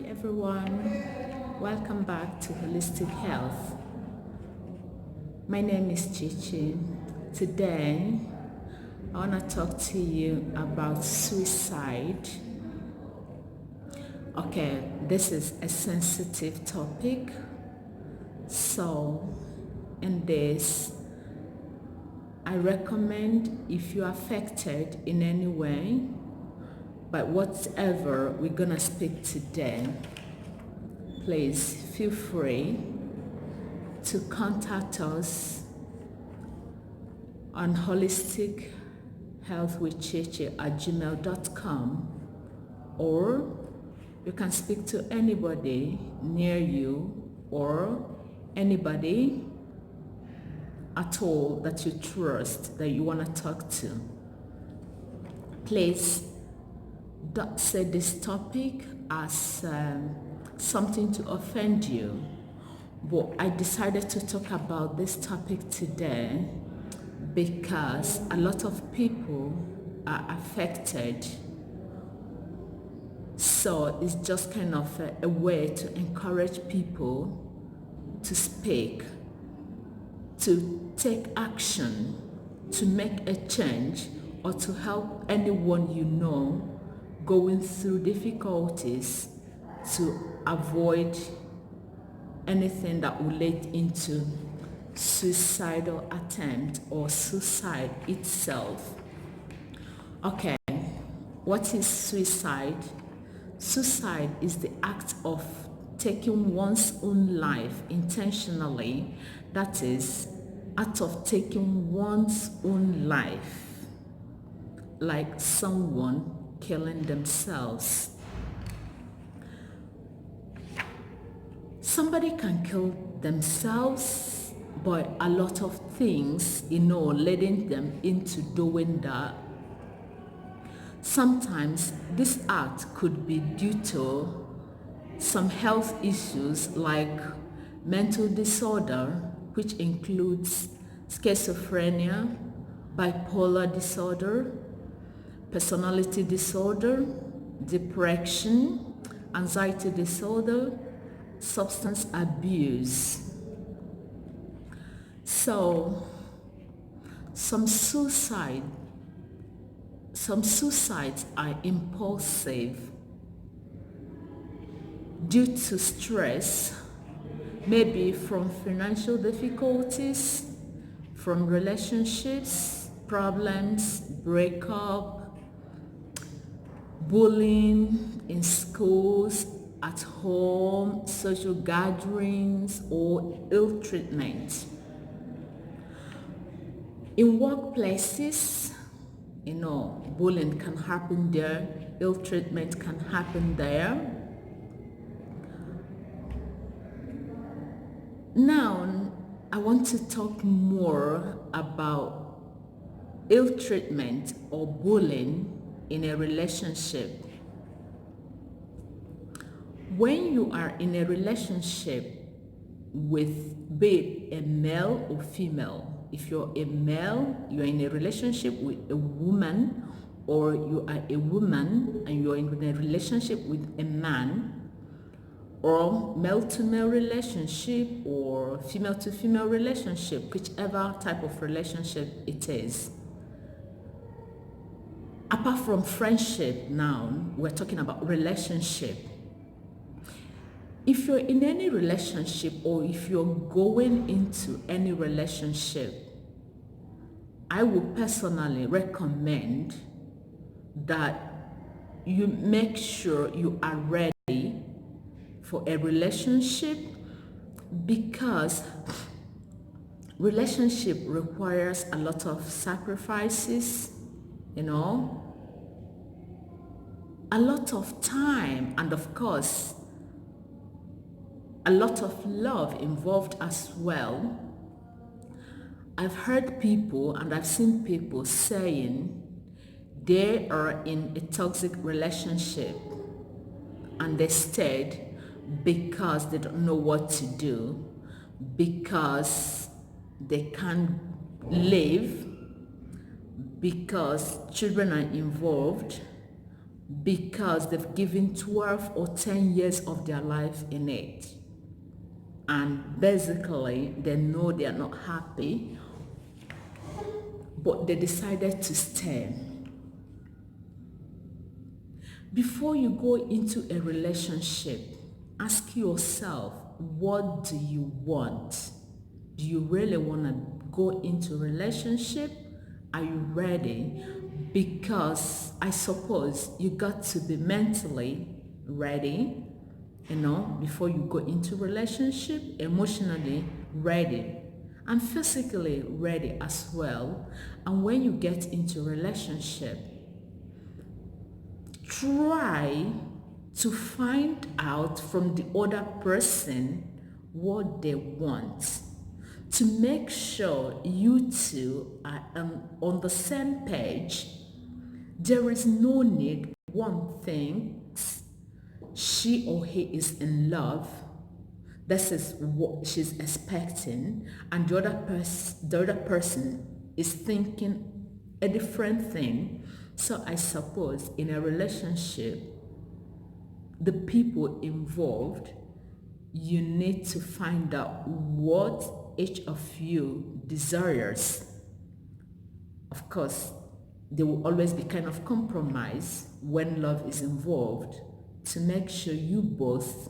everyone, welcome back to Holistic Health. My name is Chichi. Today, I want to talk to you about suicide. Okay, this is a sensitive topic, so in this, I recommend if you're affected in any way by whatever we're gonna speak today, please feel free to contact us on holistichealthwithchichi@gmail.com, or you can speak to anybody near you or anybody at all that you trust that you want to talk to. Please don't say this topic as something to offend you, but I decided to talk about this topic today because a lot of people are affected. So it's just kind of a way to encourage people to speak, to take action, to make a change, or to help anyone you know going through difficulties to avoid anything that will lead into suicidal attempt or suicide itself. Okay, what is suicide? Suicide is the act of taking one's own life intentionally, that is, act of taking one's own life, like someone killing themselves. Somebody can kill themselves by a lot of things, leading them into doing that. Sometimes this act could be due to some health issues like mental disorder, which includes schizophrenia, bipolar disorder, personality disorder, depression, anxiety disorder, substance abuse. So some suicides are impulsive due to stress, maybe from financial difficulties, from relationships, problems, breakup, bullying in schools, at home, social gatherings, or ill treatment. In workplaces, bullying can happen there, ill treatment can happen there. Now, I want to talk more about ill treatment or bullying in a relationship. When you are in a relationship with, be it a male or female, if you're a male, you're in a relationship with a woman, or you are a woman and you're in a relationship with a man, or male to male relationship or female to female relationship, whichever type of relationship it is. Apart from friendship, now we're talking about relationship. If you're in any relationship or if you're going into any relationship, I would personally recommend that you make sure you are ready for a relationship, because relationship requires a lot of sacrifices, a lot of time, and of course a lot of love involved as well. I've heard people and I've seen people saying they are in a toxic relationship and they stayed because they don't know what to do, because they can't live, because children are involved, because they've given 12 or 10 years of their life in it. And basically, they know they are not happy, but they decided to stay. Before you go into a relationship, ask yourself, what do you want? Do you really want to go into a relationship? Are you ready? Because I suppose you got to be mentally ready, before you go into a relationship, emotionally ready, and physically ready as well. And when you get into a relationship, try to find out from the other person what they want, to make sure you two are on the same page. There is no need one thinks she or he is in love, this is what she's expecting, and the other person is thinking a different thing. So I suppose in a relationship, the people involved, you need to find out what each of you desires. Of course, there will always be kind of compromise when love is involved, to make sure you both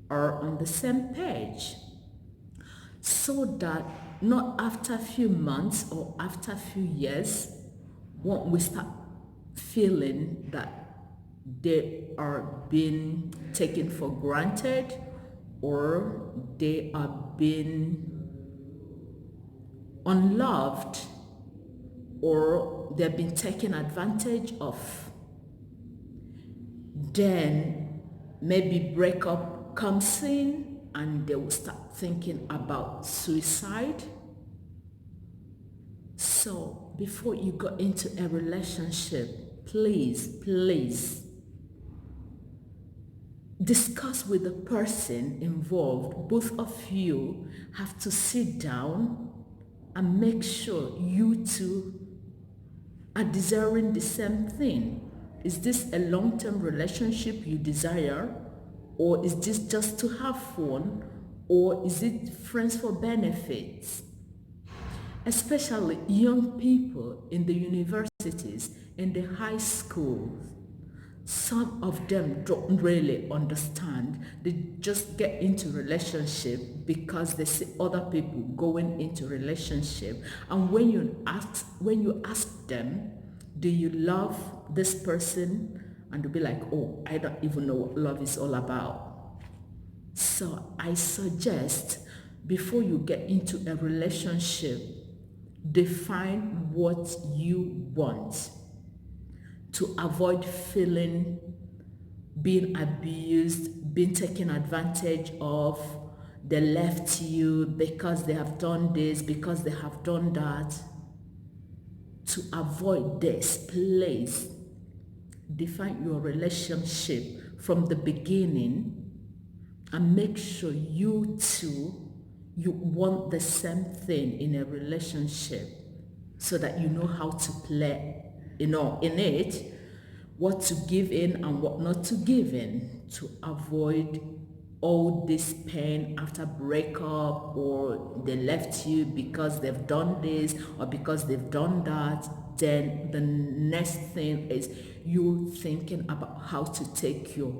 are on the same page, so that not after a few months or after a few years won't we start feeling that they are being taken for granted, or they are being unloved, or they've been taken advantage of. Then maybe breakup comes in and they will start thinking about suicide. So before you go into a relationship, please discuss with the person involved. Both of you have to sit down and make sure you two are desiring the same thing. Is this a long-term relationship you desire? Or is this just to have fun? Or is it friends for benefits? Especially young people in the universities, in the high schools, some of them don't really understand. They just get into relationship because they see other people going into relationship. And when you ask them, do you love this person? And they'll be like, oh, I don't even know what love is all about. So I suggest, before you get into a relationship, define what you want, to avoid feeling being abused, being taken advantage of. They left you because they have done this, because they have done that. To avoid this, please define your relationship from the beginning and make sure you want the same thing in a relationship, so that you know how to play, in it, what to give in and what not to give in, to avoid all this pain after breakup, or they left you because they've done this or because they've done that. Then the next thing is you thinking about how to take your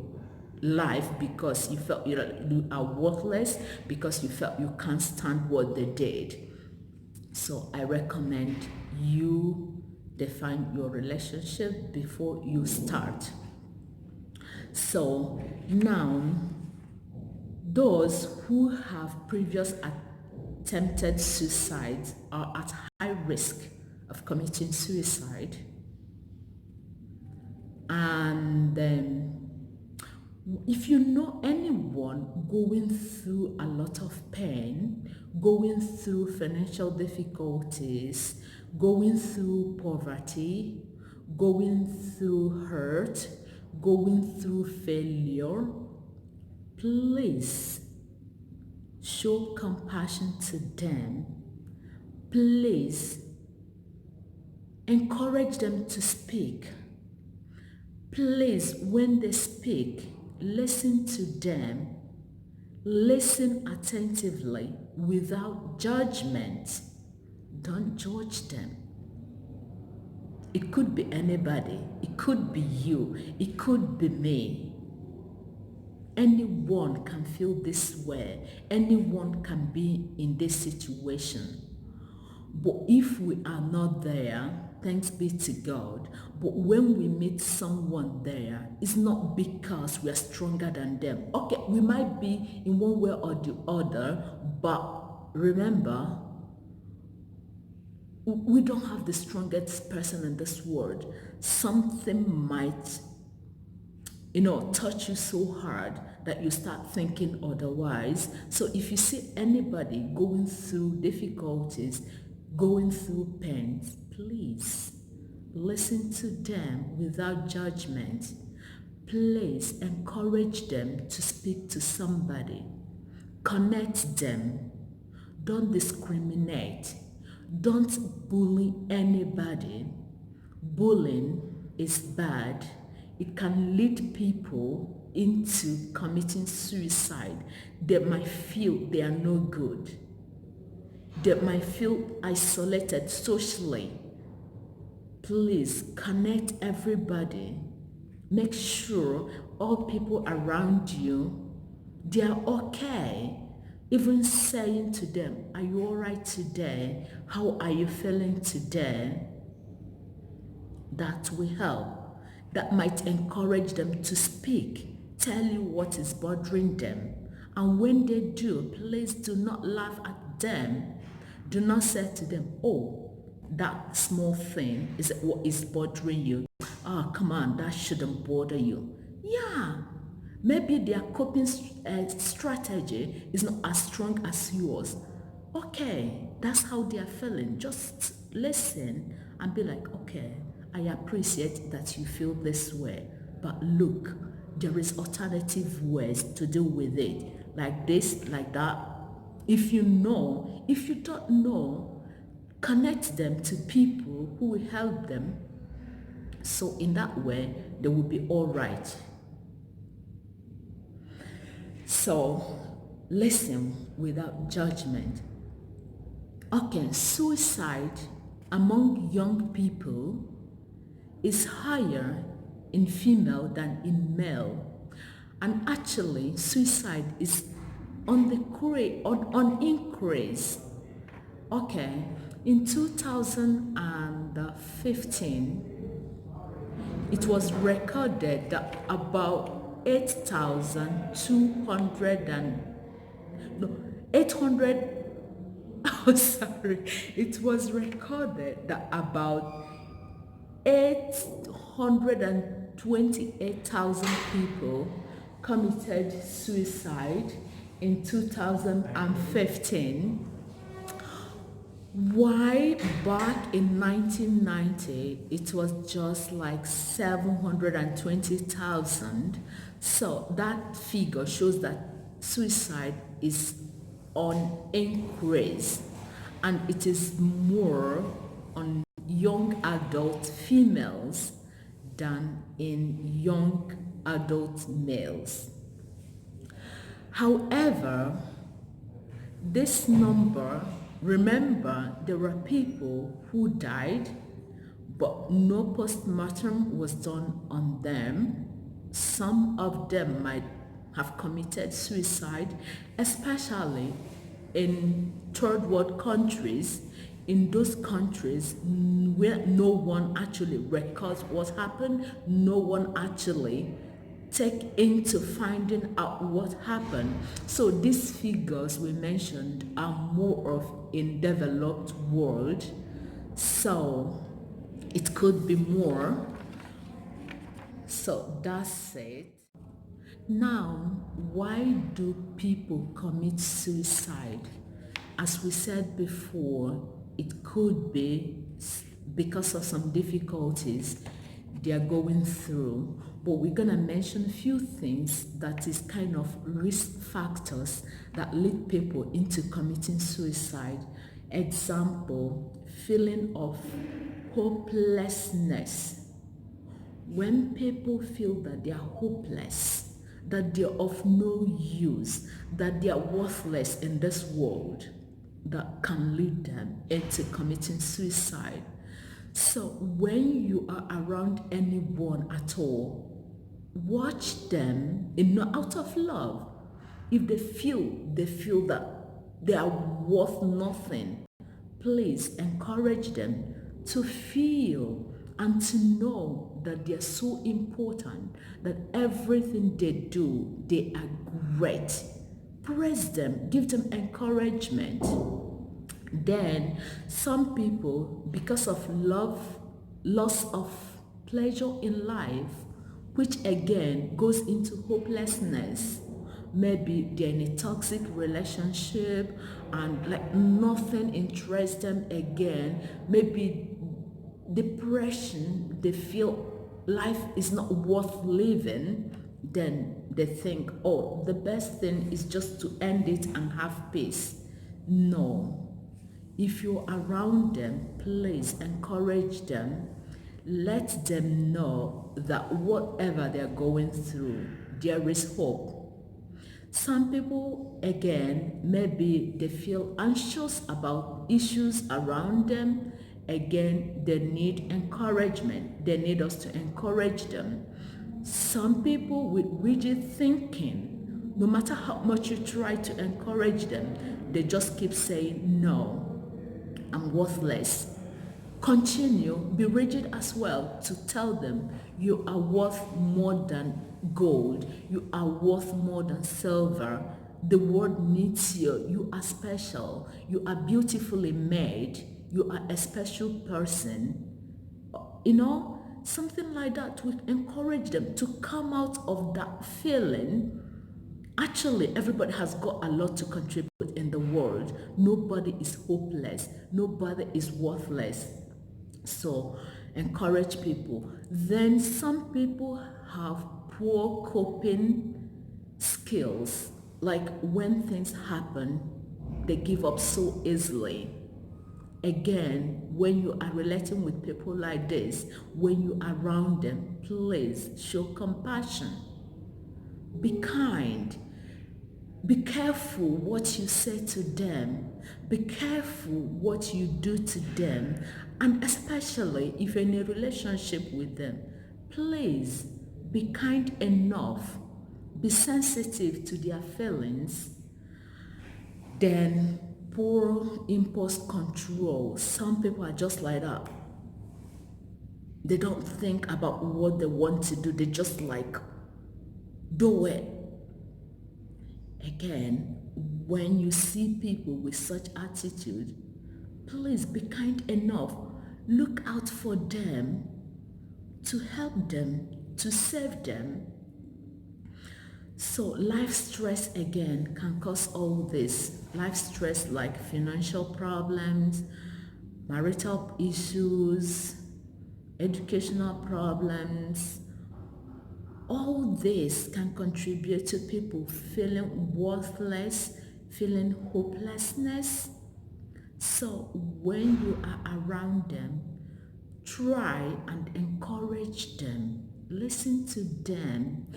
life because you felt you are worthless, because you felt you can't stand what they did. So I recommend you define your relationship before you start. So now, those who have previous attempted suicide are at high risk of committing suicide. And if you know anyone going through a lot of pain, going through financial difficulties, going through poverty, going through hurt, going through failure, please show compassion to them. Please encourage them to speak. Please, when they speak, listen to them. Listen attentively without judgment. Don't judge them. It could be anybody. It could be you. It could be me. Anyone can feel this way. Anyone can be in this situation. But if we are not there, thanks be to God. But when we meet someone there, it's not because we are stronger than them. Okay, we might be in one way or the other, but remember, we don't have the strongest person in this world. Something might, touch you so hard that you start thinking otherwise. So if you see anybody going through difficulties, going through pains, please listen to them without judgment. Please encourage them to speak to somebody. Connect them. Don't discriminate. Don't bully anybody. Bullying is bad. It can lead people into committing suicide. They might feel they are no good. They might feel isolated socially. Please connect everybody. Make sure all people around you, they are okay. Even saying to them, are you all right today? How are you feeling today? That will help. That might encourage them to speak, tell you what is bothering them. And when they do, please do not laugh at them. Do not say to them, oh, that small thing is what is bothering you. Oh, come on, that shouldn't bother you. Yeah, maybe their coping strategy is not as strong as yours. Okay, that's how they are feeling. Just listen and be like, okay, I appreciate that you feel this way, but look, there is alternative ways to deal with it, like this, like that. If you know, if you don't know, connect them to people who will help them. So in that way, they will be all right. So listen without judgment. Okay, suicide among young people is higher in female than in male. And actually, suicide is on increase. Okay, in 2015, it was recorded that about 8,200 and no 800 oh sorry, it was recorded that about 828,000 people committed suicide in 2015. Why back in 1990 it was just like 720,000? So that figure shows that suicide is on increase, and it is more on young adult females than in young adult males. However, this number, remember, there were people who died, but no postmortem was done on them. Some of them might have committed suicide, especially in third world countries, in those countries where no one actually records what happened, no one actually take into finding out what happened. So these figures we mentioned are more of in developed world, so it could be more. So that's it. Now, why do people commit suicide? As we said before, it could be because of some difficulties they are going through, but we're gonna mention a few things that is kind of risk factors that lead people into committing suicide. Example, feeling of hopelessness. When people feel that they are hopeless, that they are of no use, that they are worthless in this world, that can lead them into committing suicide. So when you are around anyone at all, watch them out of love. If they feel that they are worth nothing, please encourage them to feel and to know that they are so important, that everything they do, they are great. Praise them, give them encouragement. Then some people, because of loss of pleasure in life, which again goes into hopelessness. Maybe they're in a toxic relationship and like nothing interests them again. Maybe depression, they feel life is not worth living. Then they think, oh, the best thing is just to end it and have peace. No. If you're around them, please encourage them. Let them know that whatever they're going through, there is hope. Some people, again, maybe they feel anxious about issues around them. Again, they need encouragement. They need us to encourage them. Some people with rigid thinking, no matter how much you try to encourage them, they just keep saying, no, I'm worthless. Continue, be rigid as well to tell them you are worth more than gold, you are worth more than silver. The world needs you. You are special. You are beautifully made. You are a special person. Something like that will encourage them to come out of that feeling. Actually, everybody has got a lot to contribute in the world. Nobody is hopeless. Nobody is worthless. So, encourage people. Then some people have poor coping skills. Like when things happen, they give up so easily. Again, when you are relating with people like this, when you are around them, please show compassion. Be kind. Be careful what you say to them. Be careful what you do to them. And especially if you're in a relationship with them, please be kind enough. Be sensitive to their feelings. Then poor impulse control. Some people are just like that. They don't think about what they want to do. They just do it. Again, when you see people with such attitude, please be kind enough. Look out for them, to help them, to save them. So life stress again can cause all this. Life stress like financial problems, marital issues, educational problems. All this can contribute to people feeling worthless, feeling hopelessness. So when you are around them, try and encourage them. Listen to them.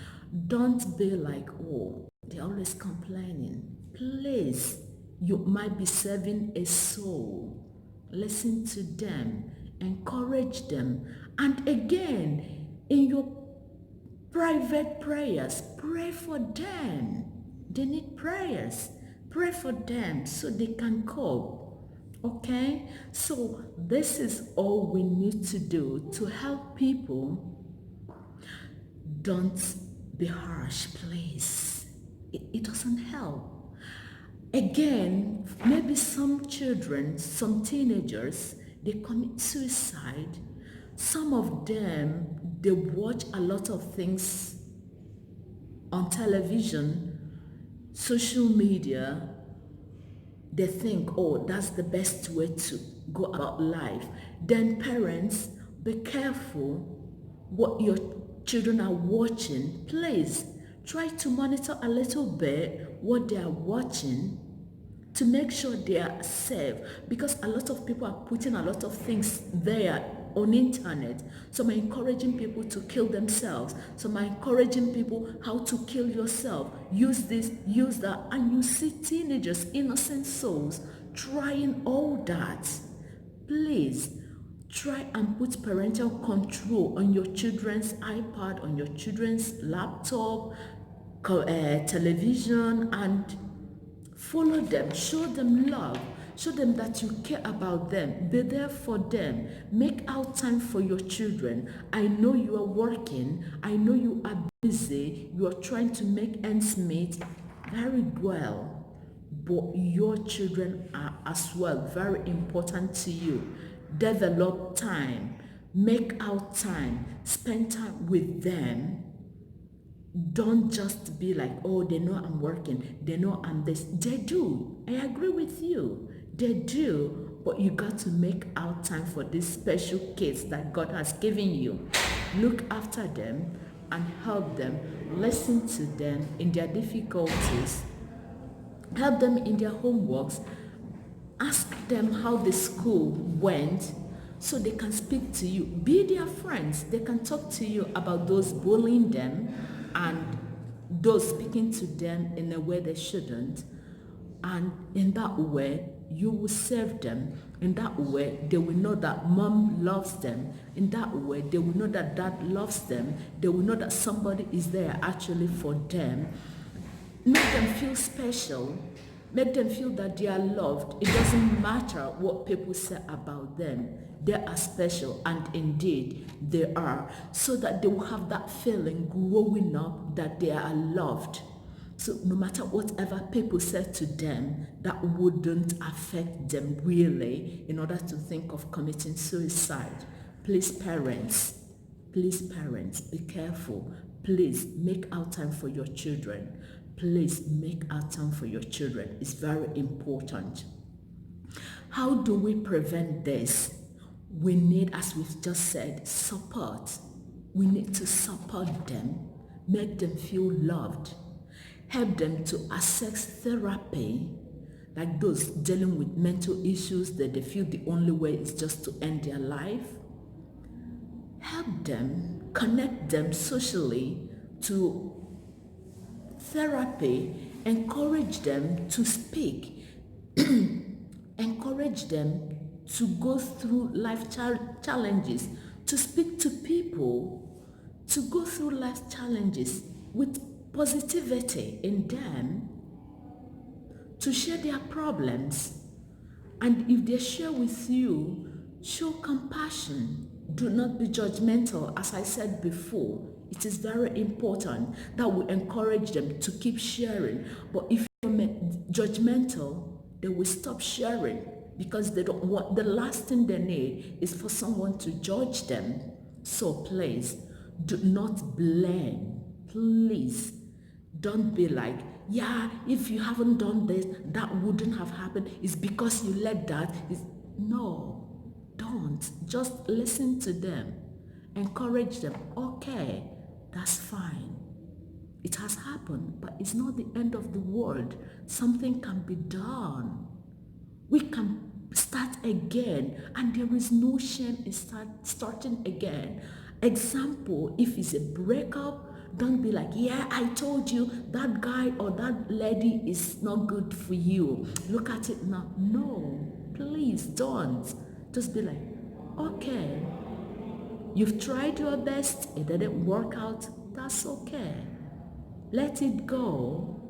Don't be like, oh, they're always complaining. Please, you might be serving a soul. Listen to them. Encourage them. And again, in your private prayers, pray for them. They need prayers. Pray for them so they can cope. Okay? So this is all we need to do to help people. Don't be harsh, please. It doesn't help. Again, maybe some children, some teenagers, they commit suicide. Some of them, they watch a lot of things on television, social media. They think, oh, that's the best way to go about life. Then parents, be careful what your children are watching. Please try to monitor a little bit what they are watching to make sure they are safe, because a lot of people are putting a lot of things there on internet. Some are encouraging people to kill themselves. Some are encouraging people how to kill yourself. Use this, use that. And you see teenagers, innocent souls, trying all that. Please, try and put parental control on your children's iPad, on your children's laptop, television, and follow them, show them love, show them that you care about them, be there for them, make out time for your children. I know you are working, I know you are busy, you are trying to make ends meet very well, but your children are as well very important to you. Develop time, make out time, spend time with them. Don't just be like, oh, they know I'm working, they know I'm this. They do. I agree with you. They do. But you got to make out time for these special kids that God has given you. Look after them and help them. Listen to them in their difficulties. Help them in their homeworks. Ask them how the school went so they can speak to you. Be their friends. They can talk to you about those bullying them and those speaking to them in a way they shouldn't. And in that way, you will serve them. In that way, they will know that mom loves them. In that way, they will know that dad loves them. They will know that somebody is there actually for them. Make them feel special. Make them feel that they are loved. It doesn't matter what people say about them. They are special, and indeed they are, so that they will have that feeling growing up that they are loved. So no matter whatever people say to them, that wouldn't affect them really in order to think of committing suicide. Please parents, be careful. Please make out time for your children. Please make out time for your children. It's very important. How do we prevent this? We need, as we've just said, support. We need to support them, make them feel loved, help them to access therapy, like those dealing with mental issues that they feel the only way is just to end their life. Help them, connect them socially to therapy, encourage them to speak, encourage them to go through life challenges, to speak to people, to go through life challenges with positivity in them, to share their problems. And if they share with you, show compassion. Do not be judgmental. As I said before, it is very important that we encourage them to keep sharing. But if you're judgmental, they will stop sharing, because they don't want, the last thing they need is for someone to judge them. So please, do not blame. Please, don't be like, yeah, if you haven't done this, that wouldn't have happened. It's because you let that. No, don't. Just listen to them. Encourage them. Okay, that's fine. It has happened, but it's not the end of the world. Something can be done. We can start again, and there is no shame in starting again. Example, if it's a breakup, don't be like, yeah, I told you that guy or that lady is not good for you. Look at it now. No, please don't. Just be like, okay, you've tried your best, it didn't work out, that's okay. Let it go.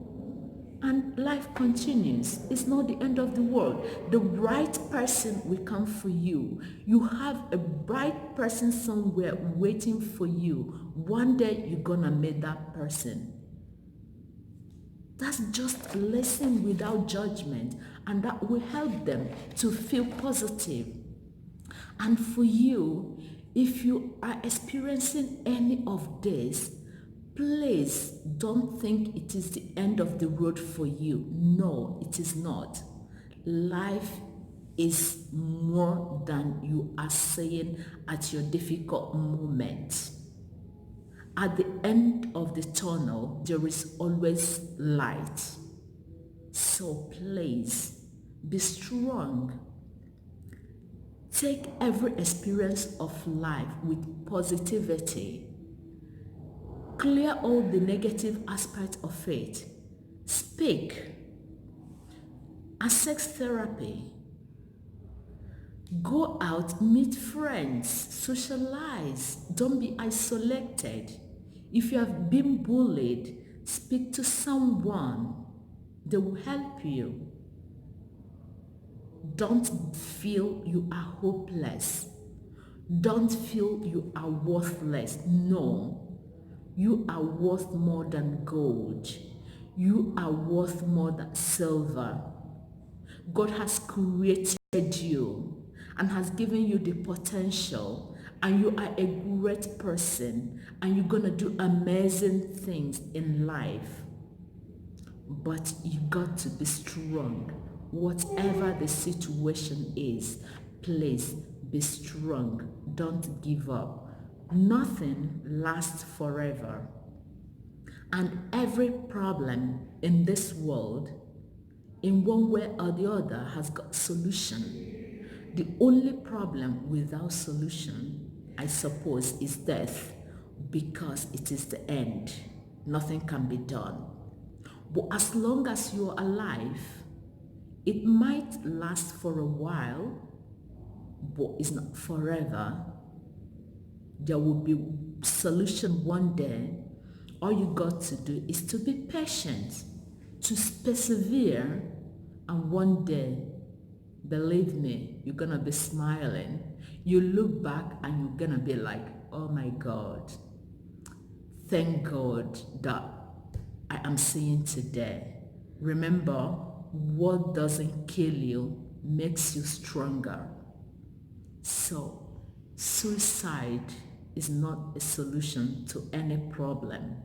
And life continues. It's not the end of the world. The right person will come for you. You have a bright person somewhere waiting for you. One day you're gonna meet that person. That's just listen without judgment, and that will help them to feel positive. And for you, if you are experiencing any of this, please don't think it is the end of the road for you. No, it is not. Life is more than you are saying at your difficult moment. At the end of the tunnel, there is always light. So please, be strong. Take every experience of life with positivity. Clear all the negative aspects of it. Speak. Access therapy. Go out, meet friends, socialize. Don't be isolated. If you have been bullied, speak to someone. They will help you. Don't feel you are hopeless. Don't feel you are worthless. No, you are worth more than gold. You are worth more than silver. God has created you and has given you the potential, and you are a great person, and you're gonna do amazing things in life. But you got to be strong. Whatever the situation is, please be strong. Don't give up. Nothing lasts forever. And every problem in this world, in one way or the other, has got solution. The only problem without solution, I suppose, is death, because it is the end. Nothing can be done. But as long as you're alive, it might last for a while, but it's not forever. There will be solution one day. All you got to do is to be patient, to persevere, and one day, believe me, you're gonna be smiling. You look back and you're gonna be like, oh my God, thank God that I am seeing today. Remember, what doesn't kill you makes you stronger. So, suicide is not a solution to any problem.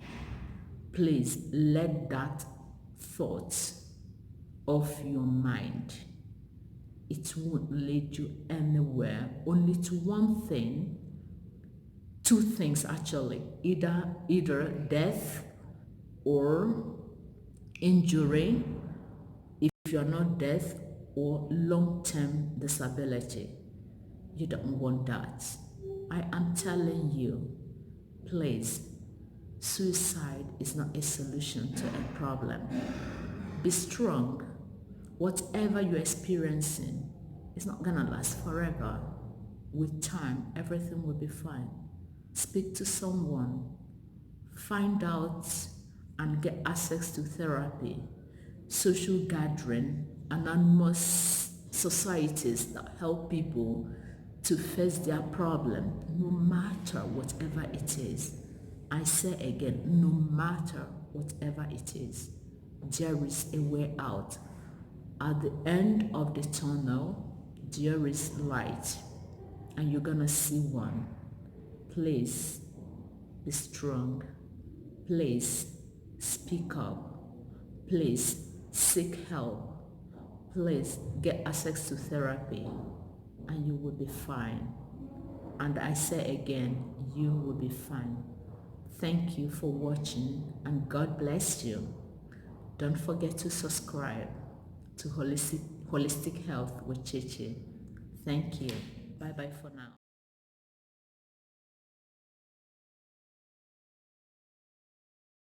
Please let that thought off your mind. It won't lead you anywhere, only to one thing, two things actually, either death or injury, if you're not death, or long-term disability. You don't want that. I am telling you, please, suicide is not a solution to a problem. Be strong. Whatever you're experiencing, it's not gonna last forever. With time, everything will be fine. Speak to someone. Find out and get access to therapy, social gathering, anonymous societies that help people to face their problem, no matter whatever it is. I say again, no matter whatever it is, there is a way out. At the end of the tunnel, there is light, and you're gonna see one. Please be strong. Please speak up. Please seek help. Please get access to therapy, and you will be fine. And I say again, you will be fine. Thank you for watching, and God bless you. Don't forget to subscribe to Holistic Health with Chichi. Thank you. Bye bye for now.